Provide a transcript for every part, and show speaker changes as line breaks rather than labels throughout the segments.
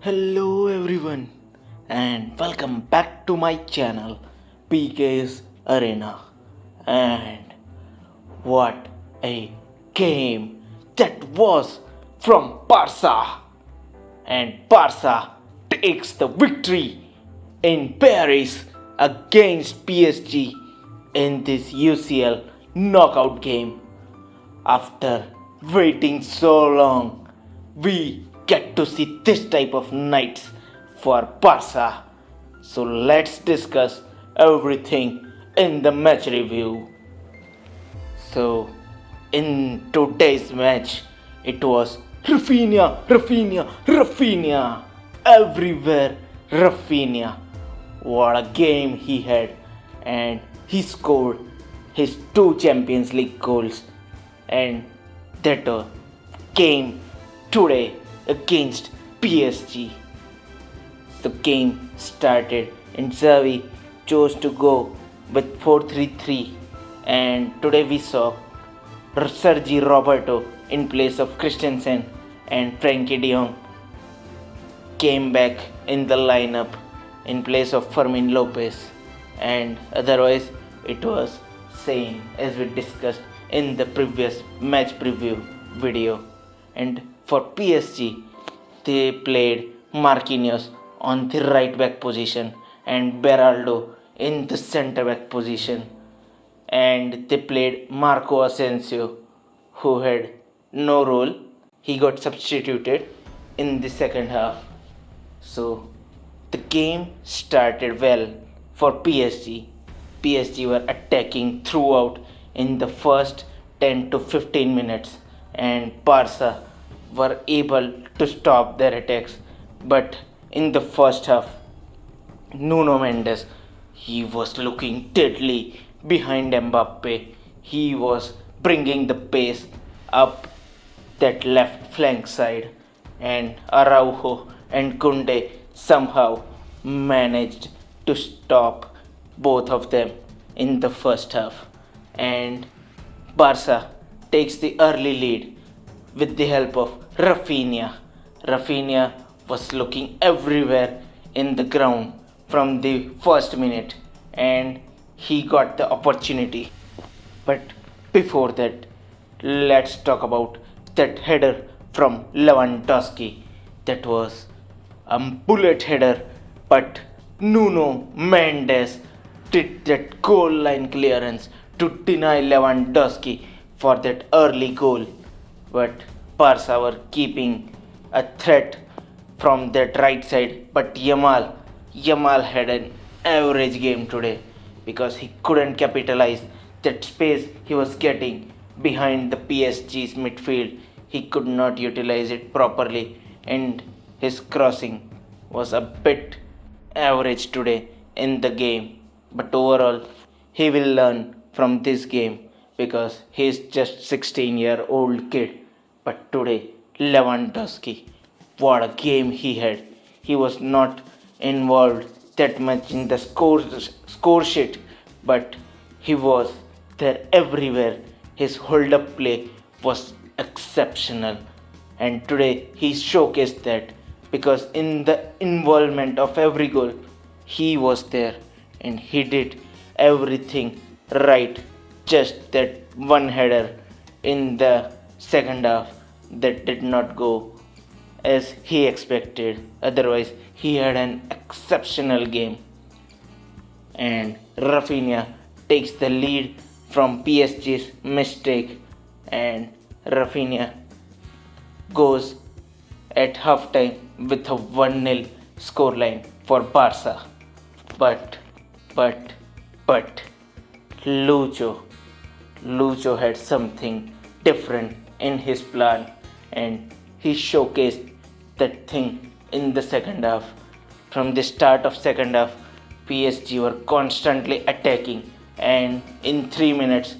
Hello everyone and welcome back to my channel PK's Arena. And what a game that was from Barca, and Barca takes the victory in Paris against PSG in this UCL knockout game. After waiting so long, we get to see this type of nights for Barca. So let's discuss everything in the match review. So, in today's match, it was Raphinha, everywhere Raphinha. What a game he had, and he scored his two Champions League goals, and that came today against PSG. The game started and Xavi chose to go with 4-3-3, and today we saw Sergi Roberto in place of Christensen, and Frankie de Jong came back in the lineup in place of Fermin Lopez, and otherwise it was same as we discussed in the previous match preview video. And for PSG, they played Marquinhos on the right back position and Beraldo in the centre back position, and they played Marco Asensio, who had no role. He got substituted in the second half. So the game started well for PSG. PSG were attacking throughout in the first 10 to 15 minutes, and Barca were able to stop their attacks. But in the first half, Nuno Mendes, he was looking deadly behind Mbappe. He was bringing the pace up that left flank side, and Araujo and Kounde somehow managed to stop both of them in the first half, and Barca takes the early lead with the help of Raphinha. Raphinha was looking everywhere in the ground from the first minute, and he got the opportunity. But before that, let's talk about that header from Lewandowski. That was a bullet header, but Nuno Mendes did that goal line clearance to deny Lewandowski for that early goal. But Barca were keeping a threat from that right side, but Yamal had an average game today because he couldn't capitalize that space he was getting behind the PSG's midfield. He could not utilize it properly, and his crossing was a bit average today in the game. But overall, he will learn from this game because he is just 16-year-old kid. But today, Lewandowski, what a game he had. He was not involved that much in the score sheet, but he was there everywhere. His hold up play was exceptional, and today he showcased that because in the involvement of every goal, he was there and he did everything right. Just that one header in the second half that did not go as he expected. Otherwise, he had an exceptional game. And Raphinha takes the lead from PSG's mistake, and Raphinha goes at halftime with a 1-0 scoreline for Barca. But Lucho had something different in his plan, and he showcased that thing in the second half. From the start of second half, PSG were constantly attacking, and in 3 minutes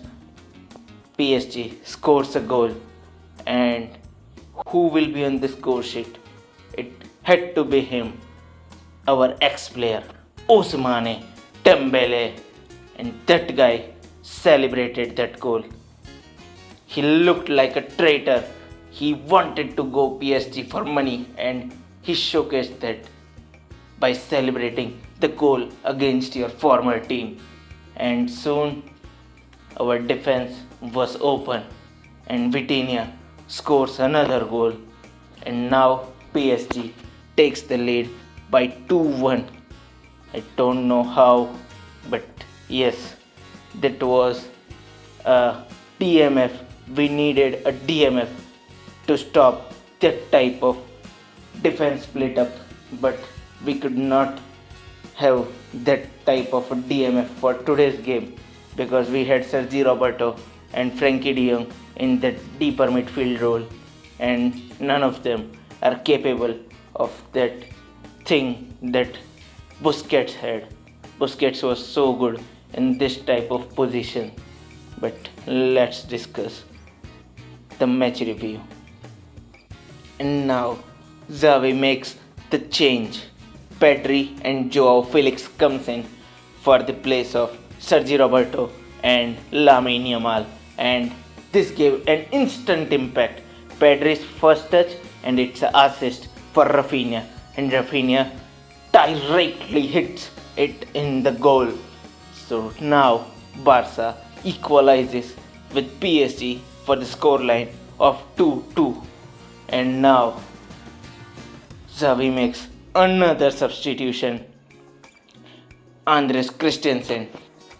PSG scores a goal. And who will be on the score sheet? It had to be him, our ex-player Ousmane Dembele, and that guy celebrated that goal. He looked like a traitor. He wanted to go PSG for money, and he showcased that by celebrating the goal against your former team. And soon our defense was open and Vitinha scores another goal, and now PSG takes the lead by 2-1. I don't know how, but yes, that was a DMF. We needed a DMF to stop that type of defense split up, but we could not have that type of a DMF for today's game because we had Sergi Roberto and Frankie de Jong in that deeper midfield role, and none of them are capable of that thing that Busquets had. Busquets was so good in this type of position. But let's discuss the match review. And now Xavi makes the change. Pedri and Joao Felix comes in for the place of Sergi Roberto and Lamine Yamal, and this gave an instant impact. Pedri's first touch and it's an assist for Raphinha, and Raphinha directly hits it in the goal. So now Barca equalizes with PSG for the scoreline of 2-2, and now Xavi makes another substitution. Andres Christensen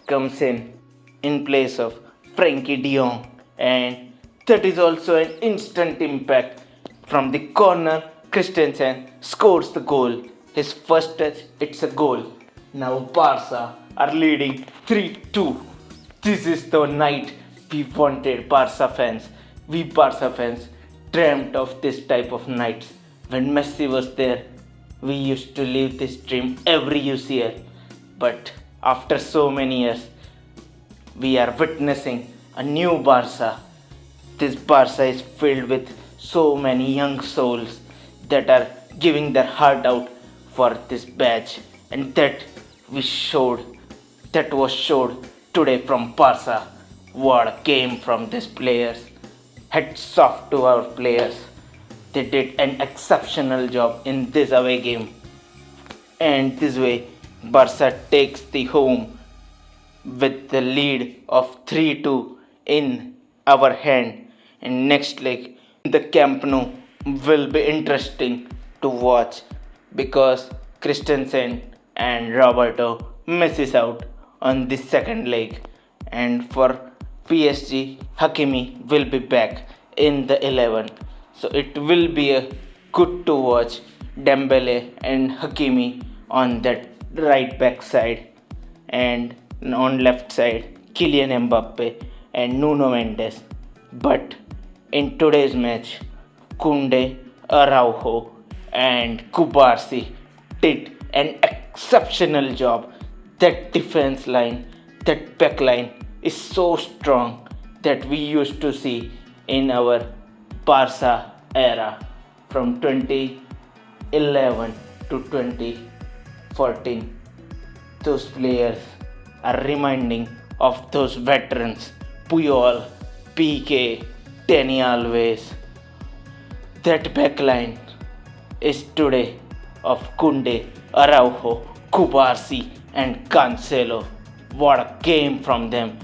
comes in place of Frankie de Jong, and that is also an instant impact. From the corner, Christensen scores the goal. His first touch, it's a goal. Now Barca are leading 3-2. This is the night we wanted, Barca fans. We Barca fans dreamt of this type of nights. When Messi was there, we used to live this dream every UCL. But after so many years, we are witnessing a new Barca. This Barca is filled with so many young souls that are giving their heart out for this badge, and that was showed today from Barca. What a game from these players. Hats off to our players. They did an exceptional job in this away game. And this way, Barca takes the home with the lead of 3-2 in our hand. And next leg, the Camp Nou will be interesting to watch because Christensen and Roberto misses out on the second leg, and for PSG, Hakimi will be back in the 11. So it will be a good to watch Dembele and Hakimi on that right back side, and on left side Kylian Mbappe and Nuno Mendes. But in today's match, Kounde-Araujo and Kubarsi did an exceptional job. That defense line, that back line is so strong that we used to see in our Barca era from 2011 to 2014. Those players are reminding of those veterans, Puyol, PK, Dani Alves. That backline is today of Kounde, Araujo, Kubarsi and Cancelo. What a game from them.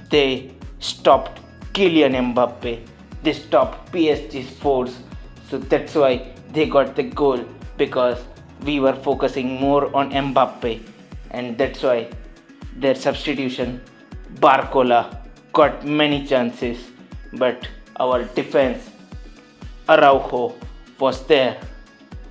They stopped Kylian Mbappe. They stopped PSG's force. So that's why they got the goal, because we were focusing more on Mbappe, and that's why their substitution Barcola got many chances, but our defense, Araujo was there,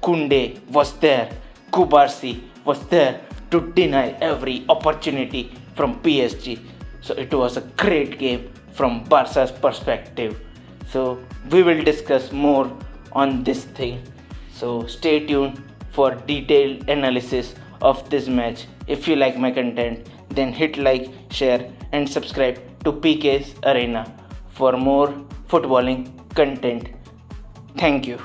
Kounde was there, Kubarsi was there to deny every opportunity from PSG. So it was a great game from Barca's perspective. So we will discuss more on this thing. So stay tuned for detailed analysis of this match. If you like my content, then hit like, share and subscribe to PK's Arena for more footballing content. Thank you.